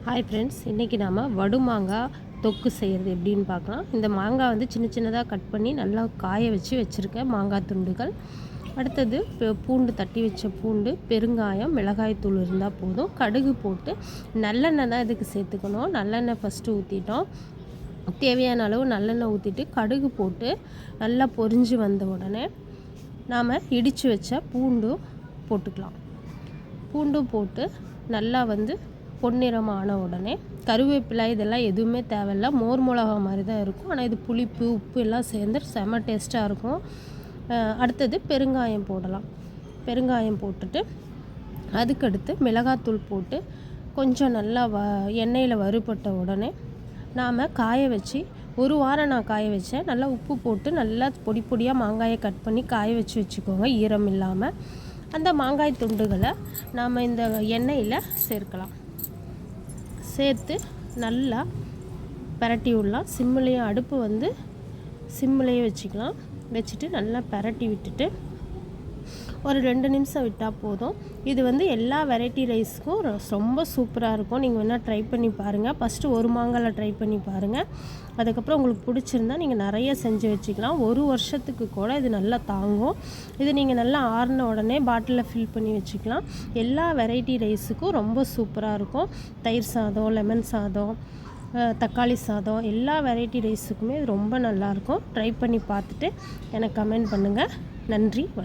Hi friends, இன்றைக்கி நாம் வடு மாங்காய் தொக்கு செய்கிறது எப்படின்னு பார்க்கலாம். இந்த மாங்காய் வந்து சின்ன சின்னதாக கட் பண்ணி நல்லா காய வச்சுருக்கேன் மாங்காய் துண்டுகள். அடுத்தது பூண்டு தட்டி வச்ச பூண்டு, பெருங்காயம், மிளகாய்த்தூள் இருந்தால் போதும். கடுகு போட்டு நல்லெண்ணெய் தான் இதுக்கு சேர்த்துக்கணும். நல்லெண்ணெய் ஃபஸ்ட்டு ஊற்றிட்டோம். தேவையான அளவு நல்லெண்ணெய் ஊற்றிட்டு கடுகு போட்டு நல்லா பொரிஞ்சு வந்த உடனே நாம் இடித்து வச்ச பூண்டும் போட்டுக்கலாம். பூண்டும் போட்டு நல்லா பொன்னிறமான உடனே கருவேப்பிலை இதெல்லாம் எதுவுமே தேவையில்ல. மோர் மிளகா மாதிரி தான் இருக்கும். ஆனால் இது புளிப்பு உப்பு எல்லாம் சேர்ந்து செம்ம டேஸ்ட்டாக இருக்கும். அடுத்தது பெருங்காயம் போடலாம். பெருங்காயம் போட்டுட்டு அதுக்கடுத்து மிளகாத்தூள் போட்டு கொஞ்சம் நல்லா எண்ணெயில் வறுபட்ட உடனே நாம் காய வச்சு ஒரு வாரம் நான் காய வச்சேன். நல்லா உப்பு போட்டு நல்லா பொடி பொடியாக மாங்காயை கட் பண்ணி காய வச்சுக்கோங்க, ஈரம் இல்லாமல். அந்த மாங்காய் துண்டுகளை நாம் இந்த எண்ணெயில் சேர்க்கலாம். சேர்த்து நல்லா பரட்டி விடலாம். சிம்மிலையும் அடுப்பு சிம்மிலையே வச்சுக்கலாம். வச்சுட்டு நல்லா பரட்டி விட்டுட்டு ஒரு 2 நிமிஷம் விட்டால் போதும். இது எல்லா வெரைட்டி ரைஸ்க்கும் ரொம்ப சூப்பராக இருக்கும். நீங்கள் வேணால் ட்ரை பண்ணி பாருங்கள். ஃபஸ்ட்டு ஒரு மாங்காயில் ட்ரை பண்ணி பாருங்கள். அதுக்கப்புறம் உங்களுக்கு பிடிச்சிருந்தா நீங்கள் நிறைய செஞ்சு வச்சுக்கலாம். 1 வருஷத்துக்கு கூட இது நல்லா தாங்கும். இது நீங்கள் நல்லா ஆறின உடனே பாட்டிலில் ஃபில் பண்ணி வச்சுக்கலாம். எல்லா வெரைட்டி ரைஸுக்கும் ரொம்ப சூப்பராக இருக்கும். தயிர் சாதம், லெமன் சாதம், தக்காளி சாதம், எல்லா வெரைட்டி ரைஸுக்குமே இது ரொம்ப நல்லாயிருக்கும். ட்ரை பண்ணி பார்த்துட்டு எனக்கு கமெண்ட் பண்ணுங்கள். நன்றி, வணக்கம்.